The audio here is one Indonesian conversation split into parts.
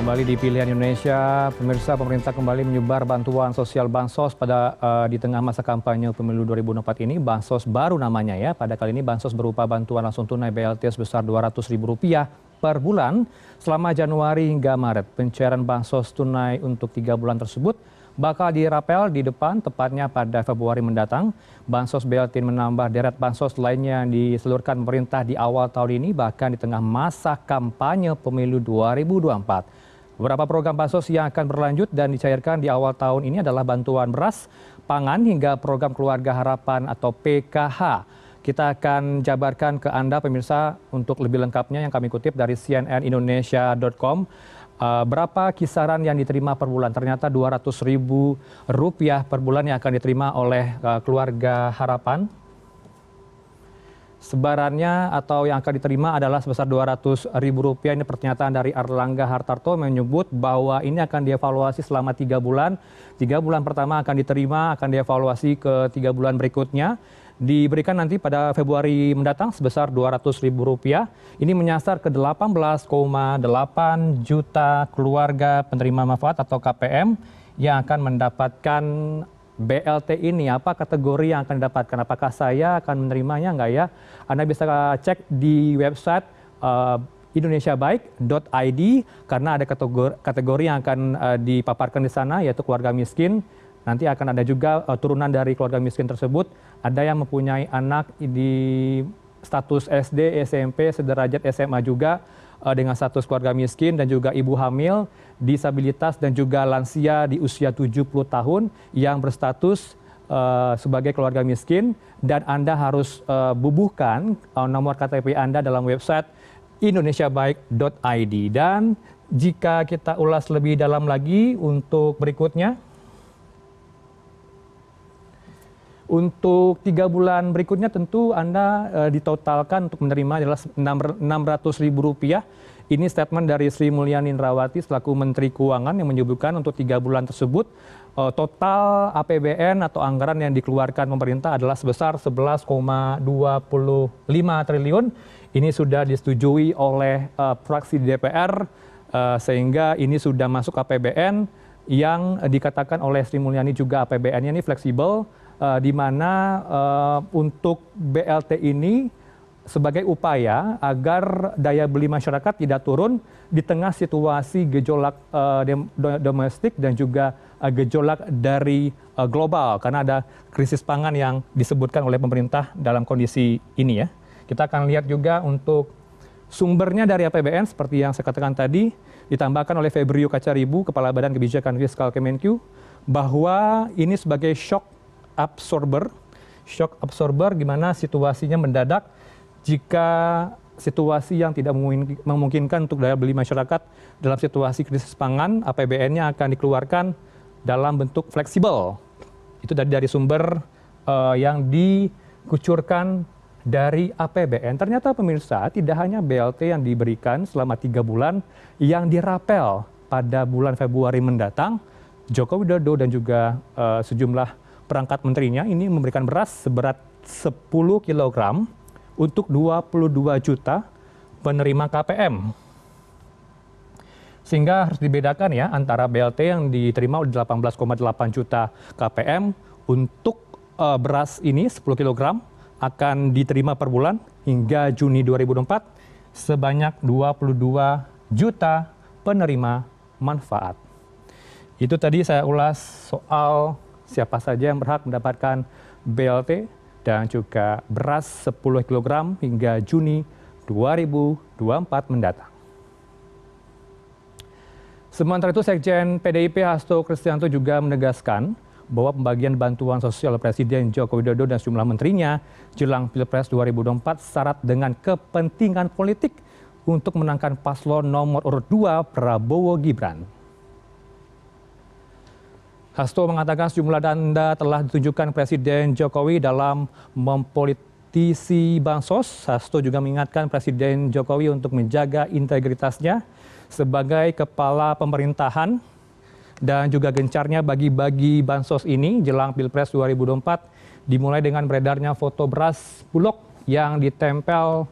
Kembali di Pilihan Indonesia, pemirsa, pemerintah kembali menyebar bantuan sosial Bansos di tengah masa kampanye pemilu 2024 ini. Bansos baru namanya ya. Pada kali ini Bansos berupa bantuan langsung tunai BLT sebesar Rp200.000 per bulan selama Januari hingga Maret. Pencairan Bansos tunai untuk 3 bulan tersebut bakal dirapel di depan, tepatnya pada Februari mendatang. Bansos BLT menambah deret bansos lainnya yang diseluruhkan pemerintah di awal tahun ini, bahkan di tengah masa kampanye pemilu 2024. Beberapa program bansos yang akan berlanjut dan dicairkan di awal tahun ini adalah bantuan beras, pangan, hingga program Keluarga Harapan atau PKH. Kita akan jabarkan ke Anda pemirsa untuk lebih lengkapnya yang kami kutip dari cnnindonesia.com. Berapa kisaran yang diterima per bulan? Ternyata Rp200.000 per bulan yang akan diterima oleh Keluarga Harapan. Sebarannya atau yang akan diterima adalah sebesar Rp200.000. Ini pernyataan dari Erlangga Hartarto menyebut bahwa ini akan dievaluasi selama 3 bulan. 3 bulan pertama akan diterima, akan dievaluasi ke 3 bulan berikutnya. Diberikan nanti pada Februari mendatang sebesar Rp200.000. Ini menyasar ke 18,8 juta keluarga penerima manfaat atau KPM yang akan mendapatkan BLT ini. Apa kategori yang akan didapatkan? Apakah saya akan menerimanya enggak ya? Anda bisa cek di website indonesiabaik.id karena ada kategori yang akan dipaparkan di sana, yaitu keluarga miskin. Nanti akan ada juga turunan dari keluarga miskin tersebut. Ada yang mempunyai anak di status SD, SMP, sederajat SMA juga dengan status keluarga miskin, dan juga ibu hamil, disabilitas, dan juga lansia di usia 70 tahun yang berstatus sebagai keluarga miskin. Dan Anda harus bubuhkan nomor KTP Anda dalam website indonesiabaik.id. Dan jika kita ulas lebih dalam lagi untuk berikutnya, untuk 3 bulan berikutnya tentu Anda ditotalkan untuk menerima adalah Rp600.000. Ini statement dari Sri Mulyani Indrawati selaku Menteri Keuangan yang menyebutkan untuk 3 bulan tersebut total APBN atau anggaran yang dikeluarkan pemerintah adalah sebesar 11,25 triliun. Ini sudah disetujui oleh fraksi DPR sehingga ini sudah masuk APBN yang dikatakan oleh Sri Mulyani juga APBN-nya ini fleksibel. Di mana untuk BLT ini sebagai upaya agar daya beli masyarakat tidak turun di tengah situasi gejolak domestik dan juga gejolak dari global, karena ada krisis pangan yang disebutkan oleh pemerintah dalam kondisi ini ya. Kita akan lihat juga untuk sumbernya dari APBN seperti yang saya katakan tadi, ditambahkan oleh Febrio Kacaribu, Kepala Badan Kebijakan Fiskal Kemenq, bahwa ini sebagai shock absorber gimana situasinya mendadak jika situasi yang tidak memungkinkan untuk daya beli masyarakat dalam situasi krisis pangan, APBN-nya akan dikeluarkan dalam bentuk fleksibel. Itu dari sumber yang dikucurkan dari APBN. Ternyata pemirsa, tidak hanya BLT yang diberikan selama 3 bulan yang dirapel pada bulan Februari mendatang. Joko Widodo dan juga sejumlah perangkat menterinya ini memberikan beras seberat 10 kg untuk 22 juta penerima KPM. Sehingga harus dibedakan ya antara BLT yang diterima oleh 18,8 juta KPM untuk beras ini 10 kg akan diterima per bulan hingga Juni 2024 sebanyak 22 juta penerima manfaat. Itu tadi saya ulas soal siapa saja yang berhak mendapatkan BLT dan juga beras 10 kg hingga Juni 2024 mendatang. Sementara itu, Sekjen PDIP Hasto Kristianto juga menegaskan bahwa pembagian bantuan sosial Presiden Joko Widodo dan sejumlah menterinya jelang Pilpres 2024 syarat dengan kepentingan politik untuk menangkan paslon nomor urut 2 Prabowo Gibran. Hasto mengatakan sejumlah dana telah ditunjukkan Presiden Jokowi dalam mempolitisi Bansos. Hasto juga mengingatkan Presiden Jokowi untuk menjaga integritasnya sebagai kepala pemerintahan dan juga gencarnya bagi-bagi Bansos ini jelang Pilpres 2024 dimulai dengan beredarnya foto beras Bulog yang ditempel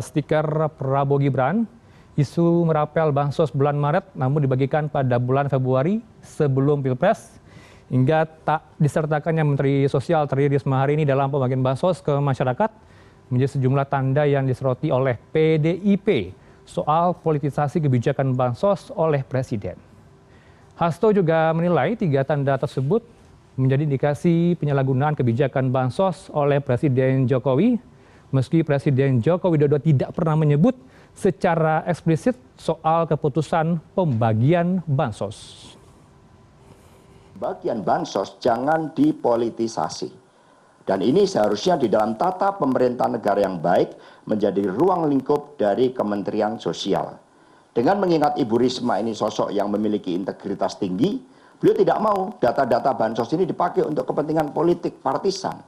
stiker Prabowo Gibran Isu merapel bansos bulan Maret namun dibagikan pada bulan Februari sebelum Pilpres hingga tak disertakannya Menteri Sosial Tri Risma hari ini dalam pembagian bansos ke masyarakat menjadi sejumlah tanda yang disoroti oleh PDIP soal politisasi kebijakan bansos oleh Presiden. Hasto juga menilai 3 tanda tersebut menjadi indikasi penyalahgunaan kebijakan bansos oleh Presiden Jokowi, meski Presiden Joko Widodo tidak pernah menyebut secara eksplisit soal keputusan pembagian bansos. Bagian bansos jangan dipolitisasi. Dan ini seharusnya di dalam tata pemerintahan negara yang baik menjadi ruang lingkup dari Kementerian Sosial. Dengan mengingat Ibu Risma ini sosok yang memiliki integritas tinggi, beliau tidak mau data-data bansos ini dipakai untuk kepentingan politik partisan.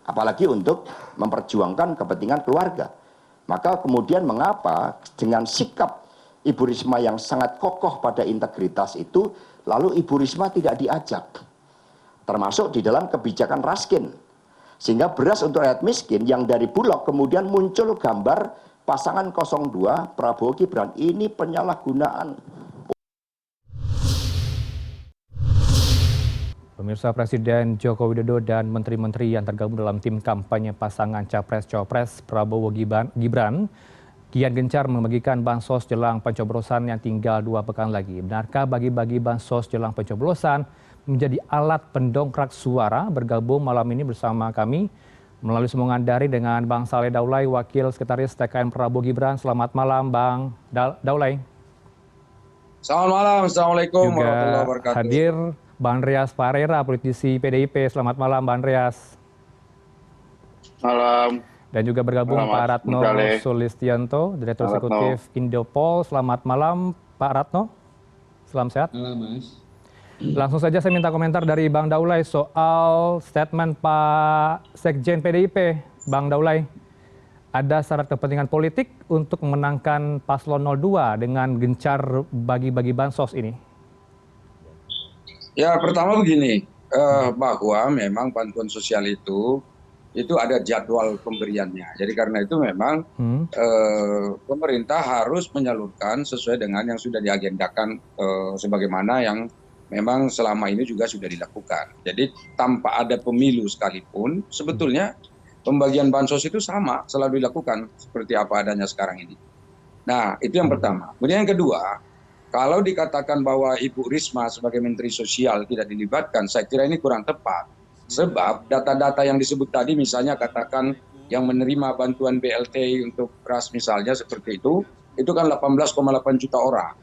Apalagi untuk memperjuangkan kepentingan keluarga. Maka kemudian mengapa dengan sikap Ibu Risma yang sangat kokoh pada integritas itu, lalu Ibu Risma tidak diajak. Termasuk di dalam kebijakan Raskin. Sehingga beras untuk rakyat miskin yang dari Bulog kemudian muncul gambar pasangan 02 Prabowo Gibran. Ini penyalahgunaan. Pemirsa, Presiden Joko Widodo dan menteri-menteri yang tergabung dalam tim kampanye pasangan Capres-Cawapres Prabowo Gibran kian gencar membagikan bansos jelang pencoblosan yang tinggal 2 pekan lagi. Benarkah bagi-bagi bansos jelang pencoblosan menjadi alat pendongkrak suara? Bergabung malam ini bersama kami melalui sambungan daring dengan Bang Saleh Daulay, Wakil Sekretaris TKN Prabowo Gibran. Selamat malam, Bang Daulay. Selamat malam, Assalamualaikum warahmatullahi wabarakatuh. Hadir Bang Andreas Parera, politisi PDIP. Selamat malam, Bang Andreas. Malam. Dan juga bergabung Pak Ratno Sulistianto, Direktur Eksekutif Indopol. Selamat malam, Pak Ratno. Selamat sehat. Malam, Mas. Langsung saja saya minta komentar dari Bang Daulay soal statement Pak Sekjen PDIP. Bang Daulay, ada syarat kepentingan politik untuk memenangkan paslon 02 dengan gencar bagi-bagi bansos ini. Ya, pertama begini, bahwa memang bantuan sosial itu ada jadwal pemberiannya. Jadi karena itu memang pemerintah harus menyalurkan sesuai dengan yang sudah diagendakan sebagaimana yang memang selama ini juga sudah dilakukan. Jadi tanpa ada pemilu sekalipun, sebetulnya pembagian bansos itu sama selalu dilakukan seperti apa adanya sekarang ini. Nah, itu yang pertama. Kemudian yang kedua, kalau dikatakan bahwa Ibu Risma sebagai Menteri Sosial tidak dilibatkan, saya kira ini kurang tepat. Sebab data-data yang disebut tadi misalnya katakan yang menerima bantuan BLT untuk beras misalnya seperti itu kan 18,8 juta orang.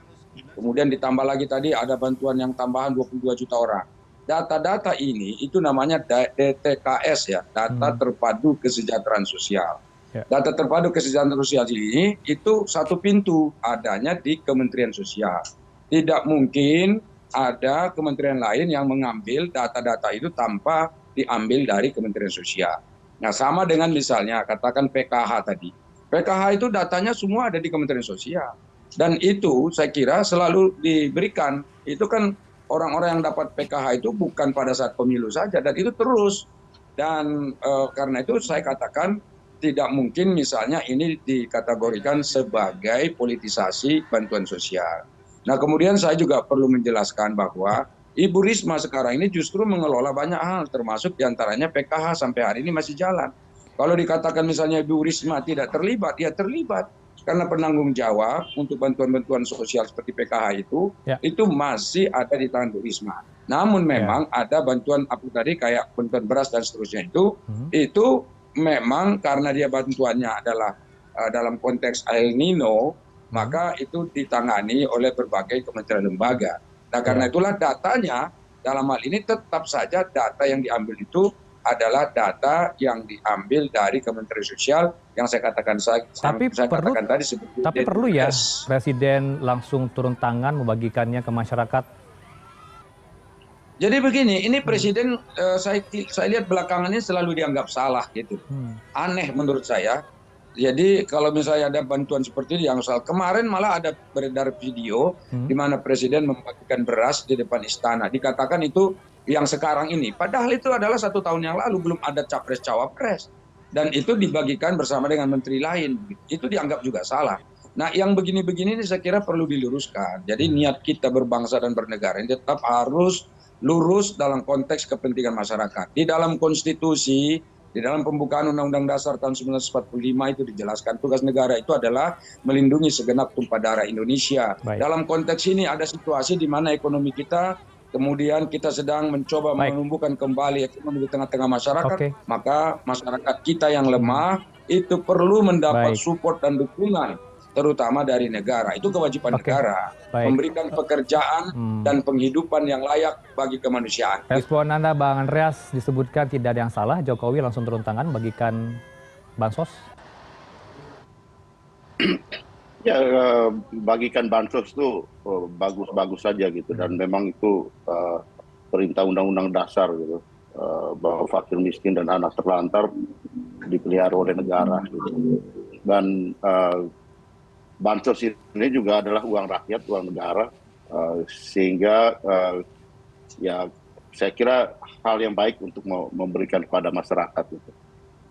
Kemudian ditambah lagi tadi ada bantuan yang tambahan 22 juta orang. Data-data ini itu namanya DTKS ya, data terpadu kesejahteraan sosial. Data terpadu kesejahteraan sosial ini itu satu pintu adanya di Kementerian Sosial. Tidak mungkin ada kementerian lain yang mengambil data-data itu tanpa diambil dari Kementerian Sosial. Nah, sama dengan misalnya katakan PKH tadi. PKH itu datanya semua ada di Kementerian Sosial. Dan itu saya kira selalu diberikan. Itu kan orang-orang yang dapat PKH itu bukan pada saat pemilu saja. Dan itu terus. Dan karena itu saya katakan tidak mungkin misalnya ini dikategorikan sebagai politisasi bantuan sosial. Nah, kemudian saya juga perlu menjelaskan bahwa Ibu Risma sekarang ini justru mengelola banyak hal, termasuk diantaranya PKH sampai hari ini masih jalan. Kalau dikatakan misalnya Ibu Risma tidak terlibat, ya terlibat. Karena penanggung jawab untuk bantuan-bantuan sosial seperti PKH itu masih ada di tangan Bu Risma. Namun memang ada bantuan apa tadi kayak bantuan beras dan seterusnya itu memang karena dia bantuannya adalah dalam konteks El Nino, maka itu ditangani oleh berbagai kementerian lembaga. Nah, karena itulah datanya dalam hal ini tetap saja data yang diambil itu adalah data yang diambil dari Kementerian Sosial yang saya katakan katakan tadi seperti tapi perlu ya Presiden langsung turun tangan membagikannya ke masyarakat. Jadi begini, ini Presiden saya lihat belakangan ini selalu dianggap salah gitu. Aneh menurut saya. Jadi kalau misalnya ada bantuan seperti ini yang soal kemarin malah ada beredar video di mana Presiden membagikan beras di depan istana. Dikatakan itu yang sekarang ini. Padahal itu adalah 1 tahun yang lalu belum ada capres-cawapres. Dan itu dibagikan bersama dengan menteri lain. Itu dianggap juga salah. Nah, yang begini-begini ini saya kira perlu diluruskan. Jadi niat kita berbangsa dan bernegara ini tetap harus lurus dalam konteks kepentingan masyarakat. Di dalam konstitusi, di dalam pembukaan Undang-Undang Dasar tahun 1945 itu dijelaskan tugas negara itu adalah melindungi segenap tumpah darah Indonesia. Baik. Dalam konteks ini ada situasi di mana ekonomi kita, kemudian kita sedang mencoba menumbuhkan kembali ekonomi di tengah-tengah masyarakat, maka masyarakat kita yang lemah itu perlu mendapat support dan dukungan, terutama dari negara. Itu kewajiban negara, memberikan pekerjaan dan penghidupan yang layak bagi kemanusiaan. Respon Anda, Bang Andreas, disebutkan tidak ada yang salah, Jokowi langsung turun tangan bagikan bansos? Ya, bagikan bansos itu bagus-bagus saja gitu, dan memang itu perintah Undang-Undang Dasar gitu, bahwa fakir miskin dan anak terlantar dipelihara oleh negara gitu. Dan bansos ini juga adalah uang rakyat, uang negara, sehingga ya saya kira hal yang baik untuk memberikan kepada masyarakat gitu.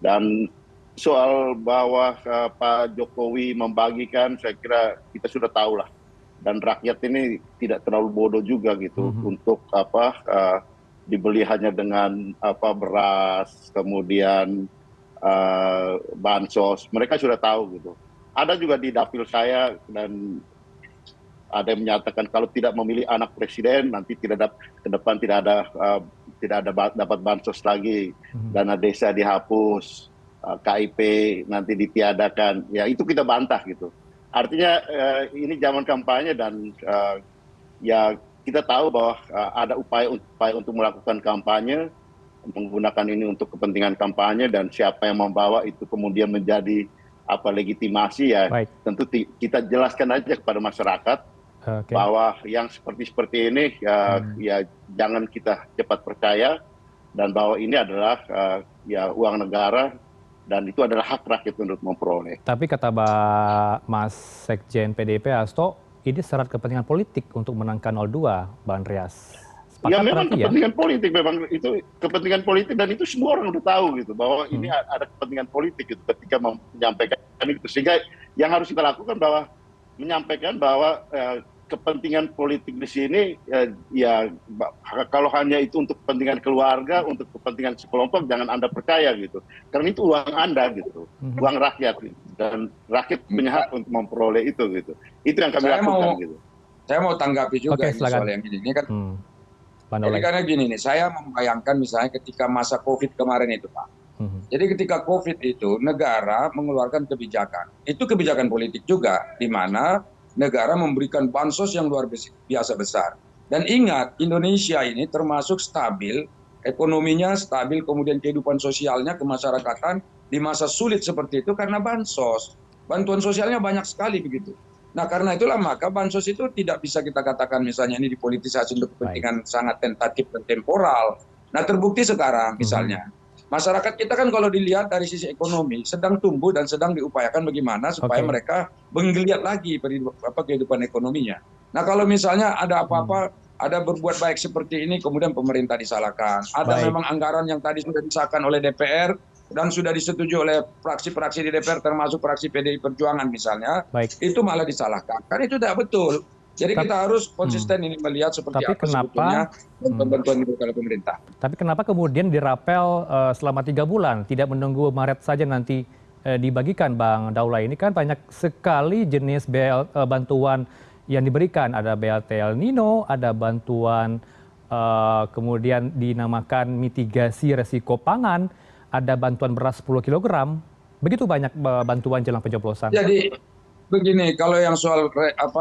Dan soal bahwa Pak Jokowi membagikan, saya kira kita sudah tahu lah, dan rakyat ini tidak terlalu bodoh juga gitu untuk dibeli hanya dengan beras, kemudian bansos. Mereka sudah tahu gitu. Ada juga di dapil saya, dan ada yang menyatakan kalau tidak memilih anak presiden nanti ke depan tidak ada dapat bansos lagi, dana desa dihapus, KIP nanti ditiadakan. Ya itu kita bantah gitu. Artinya ini zaman kampanye, dan ya kita tahu bahwa ada upaya untuk melakukan kampanye, menggunakan ini untuk kepentingan kampanye, dan siapa yang membawa itu kemudian menjadi legitimasi, ya tentu kita jelaskan aja kepada masyarakat bahwa yang seperti ini ya jangan kita cepat percaya, dan bahwa ini adalah ya uang negara, dan itu adalah hak rakyat untuk memperoleh. Tapi kata Mas Sekjen PDIP Hasto, ini syarat kepentingan politik untuk menangkan 02, Bang Andreas. Ya memang kepentingan politik, memang itu kepentingan politik, dan itu semua orang udah tahu gitu, bahwa ini ada kepentingan politik gitu ketika menyampaikan itu. Sehingga yang harus kita lakukan bahwa menyampaikan bahwa kepentingan politik di sini ya kalau hanya itu untuk kepentingan keluarga, untuk kepentingan sekelompok, jangan Anda percaya gitu. Karena itu uang Anda gitu, uang rakyat gitu. Dan rakyat punya hak untuk memperoleh itu gitu. Itu yang kami lakukan gitu. Saya mau tanggapi juga soal yang ini kan. Jadi karena gini nih, saya membayangkan misalnya ketika masa COVID kemarin itu, Pak. Jadi ketika COVID itu negara mengeluarkan kebijakan. Itu kebijakan politik juga, di mana negara memberikan bansos yang luar biasa besar. Dan ingat, Indonesia ini termasuk stabil, ekonominya stabil, kemudian kehidupan sosialnya, kemasyarakatan di masa sulit seperti itu karena bansos. Bantuan sosialnya banyak sekali begitu. Nah karena itulah maka bansos itu tidak bisa kita katakan misalnya ini dipolitisasi untuk kepentingan sangat tentatif dan temporal. Nah terbukti sekarang misalnya, masyarakat kita kan kalau dilihat dari sisi ekonomi sedang tumbuh dan sedang diupayakan bagaimana supaya mereka menggeliat lagi kehidupan ekonominya. Nah kalau misalnya ada apa-apa, ada berbuat baik seperti ini kemudian pemerintah disalahkan. Ada memang anggaran yang tadi sudah disahkan oleh DPR dan sudah disetujui oleh fraksi-fraksi di DPR termasuk fraksi PDI Perjuangan misalnya, itu malah disalahkan. Kan itu tidak betul. Jadi kita harus konsisten ini melihat seperti apa sebetulnya bantuan dari pemerintah. Tapi kenapa kemudian dirapel selama 3 bulan, tidak menunggu Maret saja nanti dibagikan, Bang Daulay? Ini kan banyak sekali jenis bantuan yang diberikan. Ada BLT El Nino, ada bantuan kemudian dinamakan mitigasi resiko pangan, ada bantuan beras 10 kg. Begitu banyak bantuan jelang pencoblosan. Jadi begini, kalau yang soal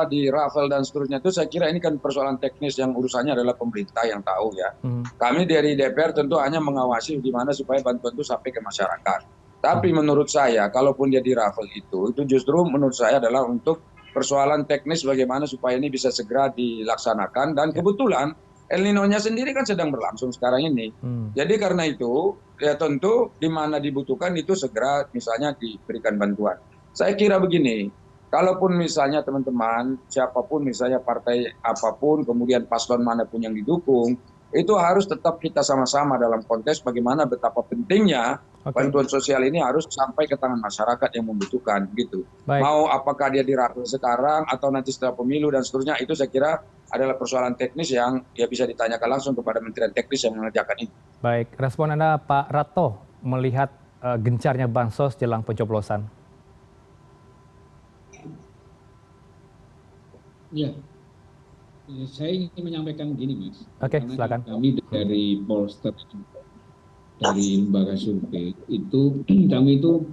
di raffle dan seterusnya itu saya kira ini kan persoalan teknis yang urusannya adalah pemerintah yang tahu ya. Kami dari DPR tentu hanya mengawasi gimana supaya bantuan itu sampai ke masyarakat. Tapi menurut saya, kalaupun dia di raffle itu justru menurut saya adalah untuk persoalan teknis bagaimana supaya ini bisa segera dilaksanakan. Dan kebetulan El Nino-nya sendiri kan sedang berlangsung sekarang ini. Jadi karena itu ya tentu di mana dibutuhkan itu segera misalnya diberikan bantuan. Saya kira begini, kalaupun misalnya teman-teman, siapapun misalnya partai apapun, kemudian paslon manapun yang didukung, itu harus tetap kita sama-sama dalam konteks bagaimana betapa pentingnya bantuan sosial ini harus sampai ke tangan masyarakat yang membutuhkan gitu. Baik. Mau apakah dia dirapel sekarang atau nanti setelah pemilu dan seterusnya, itu saya kira adalah persoalan teknis yang ya bisa ditanyakan langsung kepada Kementerian Teknis yang mengerjakan itu. Baik, respon Anda Pak Ratto melihat gencarnya bansos jelang pencoblosan. Ya, saya ingin menyampaikan begini, Mas. Oke, Karena silakan. Kami dari Polster, dari lembaga survei itu, kami itu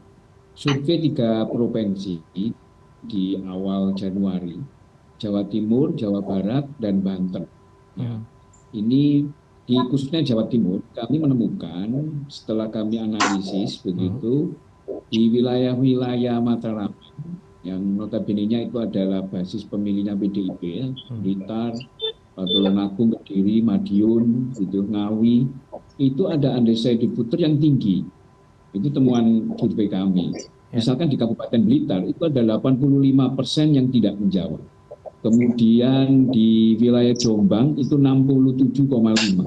survei 3 provinsi di awal Januari, Jawa Timur, Jawa Barat, dan Banten. Ya. Ini di khususnya Jawa Timur, kami menemukan setelah kami analisis begitu di wilayah-wilayah Mataram yang notabene-nya itu adalah basis pemilihnya PDIP, ya, Blitar, Tulungagung, Kediri, Madiun, gitu, Ngawi, itu ada undecided voter yang tinggi. Itu temuan survei kami. Misalkan di Kabupaten Blitar itu ada 85% yang tidak menjawab. Kemudian di wilayah Jombang itu 67,5%.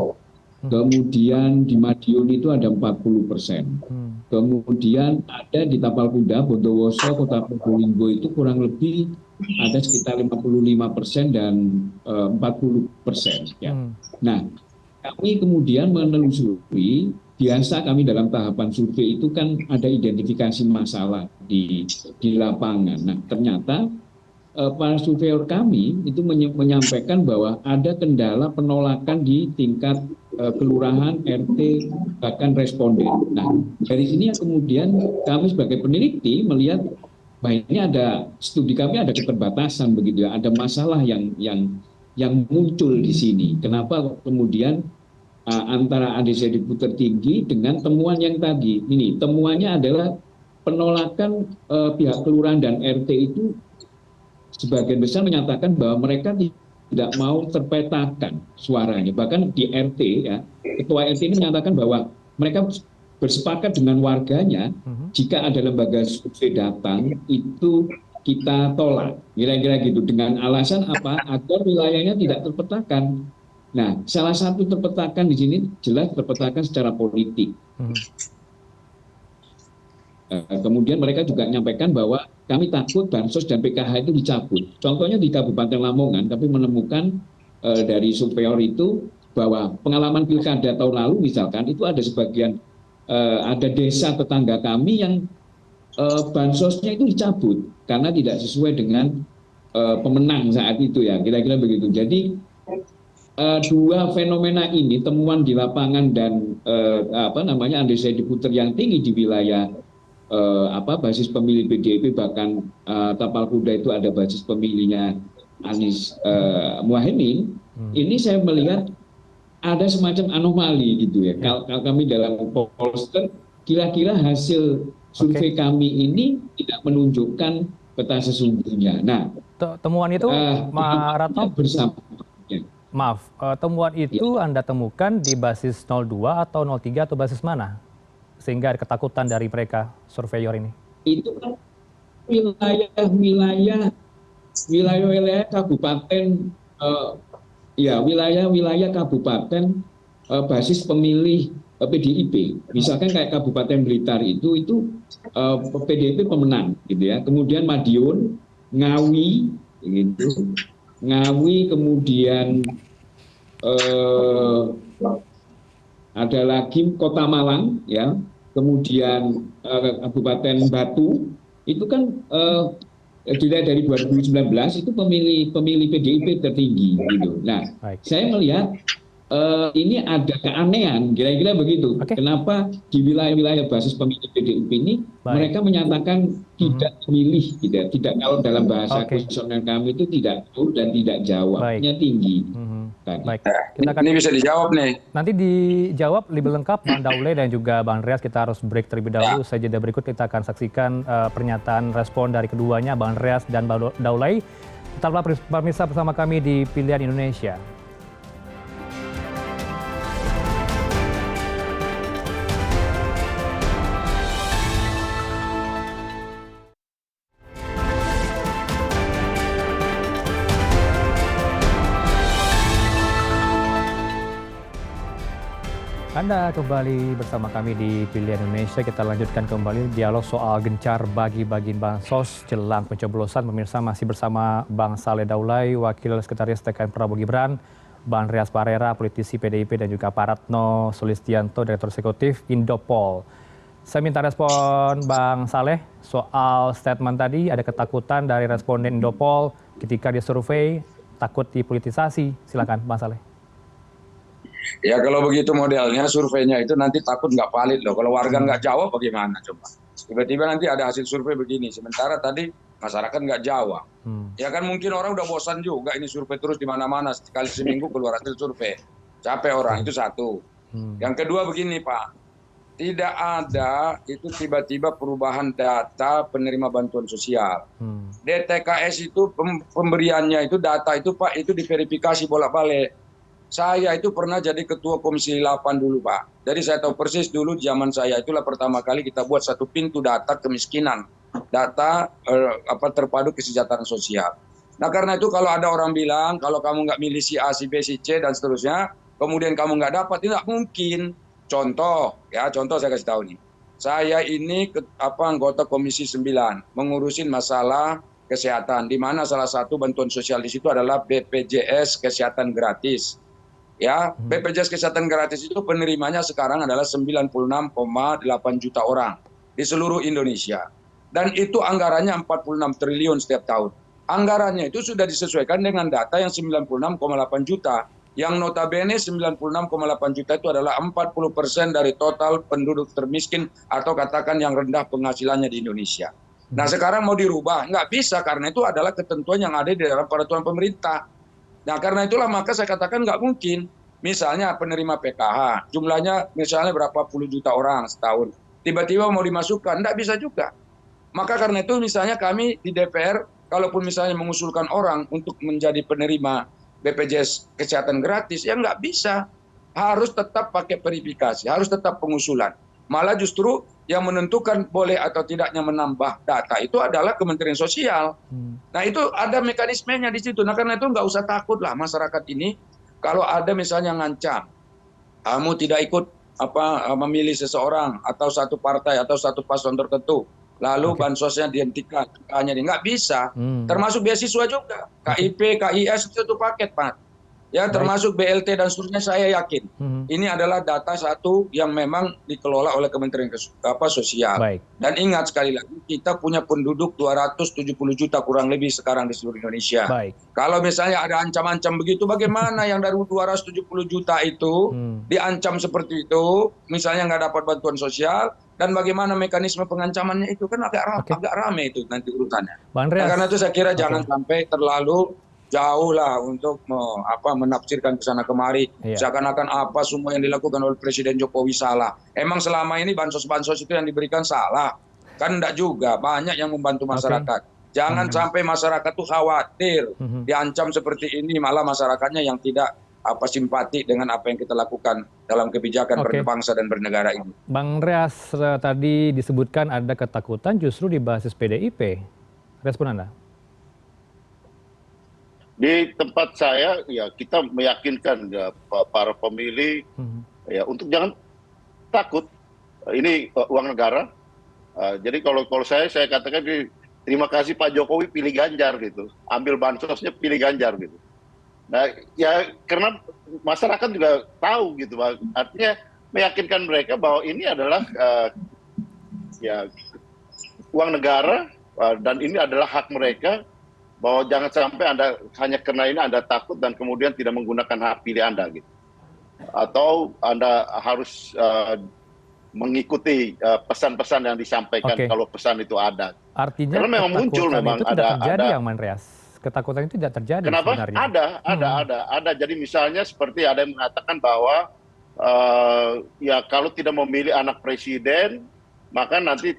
Kemudian di Madiun itu ada 40%. Kemudian ada di Tapal Kuda, Bondowoso, Kota Probolinggo itu kurang lebih ada sekitar 55% dan 40%. Ya. Nah, kami kemudian menelusuri, biasa kami dalam tahapan survei itu kan ada identifikasi masalah di lapangan. Nah, ternyata para surveyor kami itu menyampaikan bahwa ada kendala penolakan di tingkat kelurahan, RT, bahkan responden. Nah, dari sini yang kemudian kami sebagai peneliti melihat bahwa ini ada studi kami ada keterbatasan begitu ya, ada masalah yang muncul di sini. Kenapa kemudian antara undecided voter tinggi dengan temuan yang tadi. Ini temuannya adalah penolakan pihak kelurahan dan RT itu sebagian besar menyatakan bahwa mereka tidak mau terpetakan suaranya. Bahkan di RT, ya, ketua RT ini menyatakan bahwa mereka bersepakat dengan warganya jika ada lembaga survei datang itu kita tolak, kira-kira gitu, dengan alasan apa? Agar wilayahnya tidak terpetakan. Nah, salah satu terpetakan di sini jelas terpetakan secara politik. Kemudian mereka juga menyampaikan bahwa kami takut bansos dan PKH itu dicabut. Contohnya di Kabupaten Lamongan, kami menemukan dari surveyor itu bahwa pengalaman pilkada tahun lalu misalkan itu ada sebagian ada desa tetangga kami yang bansosnya itu dicabut karena tidak sesuai dengan pemenang saat itu, ya, kira-kira begitu. Jadi dua fenomena ini, temuan di lapangan dan undecided voter yang tinggi di wilayah basis pemilih PDIP, bahkan Tapal Kuda itu ada basis pemilihnya Anies Muhaimin. Ini saya melihat ada semacam anomali gitu ya. Kalau kami dalam Polster, kira-kira hasil survei kami ini tidak menunjukkan peta sesungguhnya. Nah, temuan itu, Pak Ratno, bersama. Maaf, temuan itu Anda temukan di basis 02 atau 03 atau basis mana? Sehingga ada ketakutan dari mereka, surveyor ini. Itu kan wilayah kabupaten, wilayah kabupaten basis pemilih PDIP. Misalkan kayak Kabupaten Blitar itu PDIP pemenang, gitu ya. Kemudian Madiun, Ngawi, gitu. Ngawi, kemudian ada lagi Kota Malang, ya, kemudian Kabupaten Batu, itu kan dilihat dari 2019 itu pemilih PDIP tertinggi, gitu. Nah, saya melihat ini ada keanehan, kira-kira begitu. Kenapa di wilayah-wilayah basis pemilih PDIP ini mereka menyatakan tidak memilih, tidak, kalau dalam bahasa kuesioner kami itu tidak tahu dan tidak jawabnya tinggi. Baik, ini bisa dijawab nih. Nanti dijawab lebih lengkap Bang Daulay dan juga Bang Andreas. Kita harus break terlebih dahulu. Usai jeda berikut kita akan saksikan pernyataan respon dari keduanya, Bang Andreas dan Bang Daulay. Tetaplah pemirsa bersama kami di Pilihan Indonesia. Anda kembali bersama kami di Pilihan Indonesia. Kita lanjutkan kembali dialog soal gencar bagi-bagi bansos jelang pencoblosan. Pemirsa masih bersama Bang Saleh Daulay, Wakil Sekretaris TKN Prabowo Gibran, Bang Andreas Parera, politisi PDIP, dan juga Pak Ratno Sulistianto, Direktur Eksekutif Indopol. Saya minta respon Bang Saleh soal statement tadi. Ada ketakutan dari responden Indopol ketika disurvei, takut dipolitisasi. Silakan Bang Saleh. Ya kalau begitu modelnya surveinya itu nanti takut nggak valid loh. Kalau warga nggak jawab bagaimana coba? Tiba-tiba nanti ada hasil survei begini. Sementara tadi masyarakat nggak jawab. Ya kan mungkin orang udah bosan juga ini survei terus di mana-mana. Sekali seminggu keluar hasil survei. Capek orang, itu satu. Yang kedua begini Pak. Tidak ada itu tiba-tiba perubahan data penerima bantuan sosial. DTKS itu pemberiannya itu data itu Pak itu diverifikasi bolak-balik. Saya itu pernah jadi ketua Komisi 8 dulu Pak. Jadi saya tahu persis dulu zaman saya itulah pertama kali kita buat satu pintu data kemiskinan. Data terpadu kesejahteraan sosial. Nah karena itu kalau ada orang bilang kalau kamu nggak milih si A, si B, si C dan seterusnya. Kemudian kamu nggak dapat, itu nggak mungkin. Contoh saya kasih tahu nih. Saya ini anggota Komisi 9 mengurusin masalah kesehatan. Di mana salah satu bantuan sosial di situ adalah BPJS Kesehatan Gratis. Ya, BPJS Kesehatan Gratis itu penerimanya sekarang adalah 96,8 juta orang di seluruh Indonesia. Dan itu anggarannya 46 triliun setiap tahun. Anggarannya itu sudah disesuaikan dengan data yang 96,8 juta. Yang notabene 96,8 juta itu adalah 40% dari total penduduk termiskin atau katakan yang rendah penghasilannya di Indonesia. Nah sekarang mau dirubah, nggak bisa karena itu adalah ketentuan yang ada di dalam peraturan pemerintah. Nah karena itulah maka saya katakan nggak mungkin. Misalnya penerima PKH, jumlahnya misalnya berapa puluh juta orang setahun. Tiba-tiba mau dimasukkan, nggak bisa juga. Maka karena itu misalnya kami di DPR, kalaupun misalnya mengusulkan orang untuk menjadi penerima BPJS Kesehatan Gratis, ya nggak bisa. Harus tetap pakai verifikasi, harus tetap pengusulan. Malah justru yang menentukan boleh atau tidaknya menambah data itu adalah Kementerian Sosial. Nah itu ada mekanismenya di situ. Nah karena itu nggak usah takut lah masyarakat ini kalau ada misalnya ngancam, kamu tidak ikut memilih seseorang atau satu partai atau satu paslon tertentu, lalu bansosnya dihentikan, hanya nggak bisa. Termasuk beasiswa juga, KIP, KIS itu paket Pak. Ya termasuk BLT dan seterusnya saya yakin ini adalah data satu yang memang dikelola oleh Kementerian Sosial. Baik. Dan ingat sekali lagi kita punya penduduk 270 juta kurang lebih sekarang di seluruh Indonesia. Baik. Kalau misalnya ada ancam-ancam begitu bagaimana yang dari 270 juta itu diancam seperti itu misalnya nggak dapat bantuan sosial dan bagaimana mekanisme pengancamannya itu kan agak rame itu nanti urutannya. Nah, karena itu saya kira jangan sampai terlalu jauh lah untuk menafsirkan kesana kemari. Seakan-akan apa semua yang dilakukan oleh Presiden Jokowi salah. Emang selama ini bansos-bansos itu yang diberikan salah? Kan enggak juga, banyak yang membantu masyarakat. Jangan sampai masyarakat tuh khawatir diancam seperti ini, malah masyarakatnya yang tidak simpati dengan apa yang kita lakukan dalam kebijakan berbangsa dan bernegara ini. Bang Andreas, tadi disebutkan ada ketakutan justru di basis PDIP. Respon Anda? Di tempat saya ya kita meyakinkan ya, para pemilih ya untuk jangan takut, ini uang negara. Jadi kalau saya katakan terima kasih Pak Jokowi pilih Ganjar gitu, ambil bansosnya pilih Ganjar gitu. Nah ya karena masyarakat juga tahu gitu, artinya meyakinkan mereka bahwa ini adalah ya uang negara dan ini adalah hak mereka. Bahwa jangan sampai Anda hanya karena ini Anda takut dan kemudian tidak menggunakan hak pilih Anda gitu. Atau Anda harus mengikuti pesan-pesan yang disampaikan kalau pesan itu ada. Artinya karena memang muncul memang itu tidak terjadi yang Andreas. Ketakutan itu tidak terjadi. Kenapa? Sebenarnya. Ada. Jadi misalnya seperti ada yang mengatakan bahwa ya kalau tidak memilih anak presiden maka nanti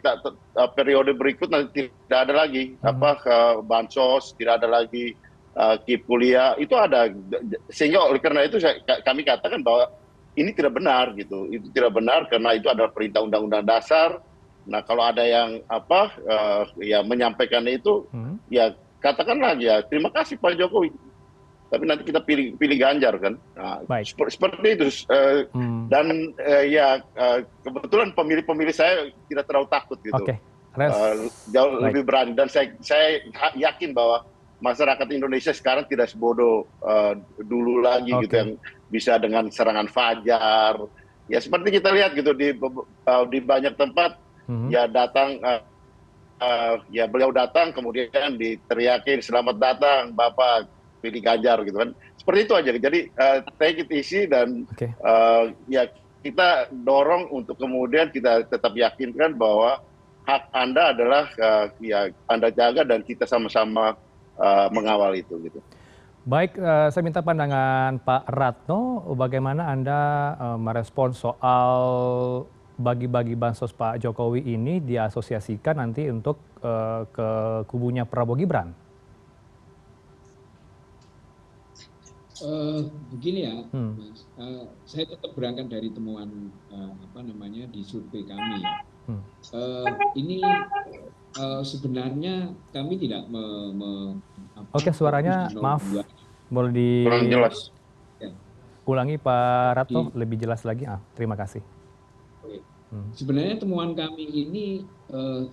periode berikut nanti tidak ada lagi bansos, tidak ada lagi KIP kuliah, itu ada. Sehingga oleh karena itu kami katakan bahwa ini tidak benar gitu. Itu tidak benar karena itu adalah perintah Undang-Undang Dasar. Nah kalau ada yang ya menyampaikan itu ya katakanlah ya terima kasih Pak Jokowi tapi nanti kita pilih Ganjar kan. Nah, Baik. seperti itu. Dan kebetulan pemilih-pemilih saya tidak terlalu takut gitu. Oke. Jauh lebih berani, dan saya yakin bahwa masyarakat Indonesia sekarang tidak sebodoh dulu lagi gitu, yang bisa dengan serangan fajar. Ya seperti kita lihat gitu di banyak tempat ya datang, ya beliau datang kemudian diteriakin selamat datang Bapak, pilih Ganjar gitu kan. Seperti itu aja. Jadi take it easy, dan ya kita dorong untuk kemudian kita tetap yakinkan bahwa hak Anda adalah ya Anda jaga, dan kita sama-sama mengawal itu gitu. Baik, saya minta pandangan Pak Ratno, bagaimana Anda merespon soal bagi-bagi bansos Pak Jokowi ini diasosiasikan nanti untuk ke kubunya Prabowo Gibran? Begini ya, Mas. Saya tetap berangkat dari temuan di survei kami ya. Ini sebenarnya kami tidak Oke, suaranya maaf, boleh Kurang jelas. diulangi Pak Ratno lebih jelas lagi? Terima kasih. Sebenarnya temuan kami ini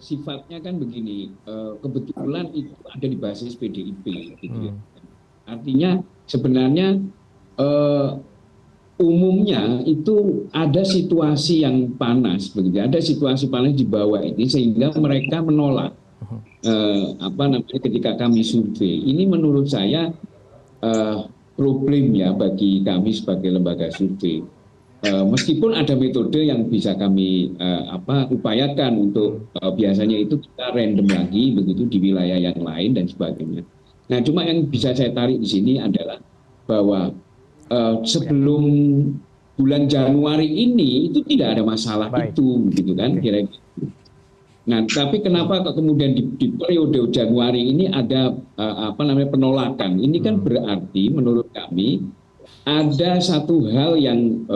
sifatnya kan begini, kebetulan itu ada di basis PDIP gitu ya. Artinya sebenarnya umumnya itu ada situasi yang panas begitu, ada situasi panas di bawah ini sehingga mereka menolak ketika kami survei. Ini menurut saya problem ya bagi kami sebagai lembaga survei. Meskipun ada metode yang bisa kami upayakan untuk biasanya itu kita random lagi begitu di wilayah yang lain dan sebagainya. Nah, cuma yang bisa saya tarik di sini adalah bahwa sebelum bulan Januari ini itu tidak ada masalah itu, gitu kan, kira-kira. Nah, tapi kenapa kemudian di periode Januari ini ada penolakan? Ini kan berarti menurut kami ada satu hal yang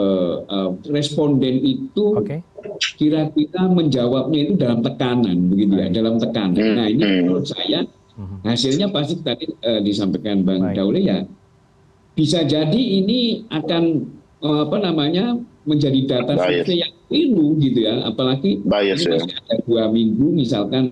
responden itu kira-kira menjawabnya itu dalam tekanan, begitu ya, dalam tekanan. Nah, ini menurut saya hasilnya pasti tadi disampaikan Bang Daule ya, bisa jadi ini akan menjadi data survei yang keliru gitu ya, apalagi ini masih ada 2 minggu misalkan,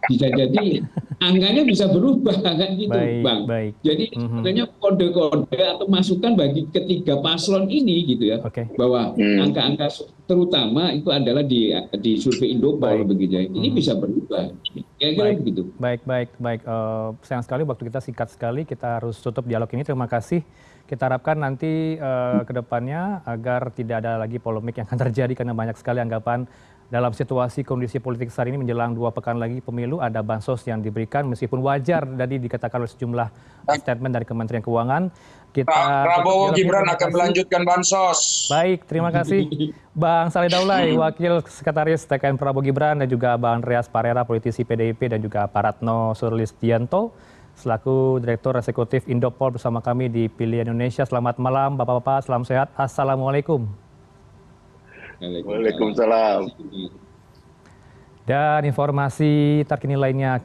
bisa jadi angkanya bisa berubah kan gitu, Bang. Jadi sebenarnya kode-kode atau masukan bagi ketiga paslon ini gitu ya, bahwa angka-angka terutama itu adalah di survei Indopol begitu ya, ini bisa berubah. Kira-kira begitu. Baik. Sayang sekali waktu kita singkat sekali, kita harus tutup dialog ini. Terima kasih. Kita harapkan nanti ke depannya agar tidak ada lagi polemik yang akan terjadi, karena banyak sekali anggapan dalam situasi kondisi politik saat ini menjelang 2 pekan lagi pemilu, ada bansos yang diberikan meskipun wajar tadi dikatakan oleh sejumlah statement dari Kementerian Keuangan. Prabowo Gibran akan melanjutkan bansos. Baik, terima kasih Bang Saleh Daulay, Wakil Sekretaris TKN Prabowo Gibran, dan juga Bang Andreas Parera, politisi PDIP, dan juga Pak Ratno Surlistianto selaku Direktur Eksekutif Indopol bersama kami di Pilihan Indonesia. Selamat malam Bapak-bapak, salam sehat. Assalamualaikum. Waalaikumsalam. Dan informasi terkini lainnya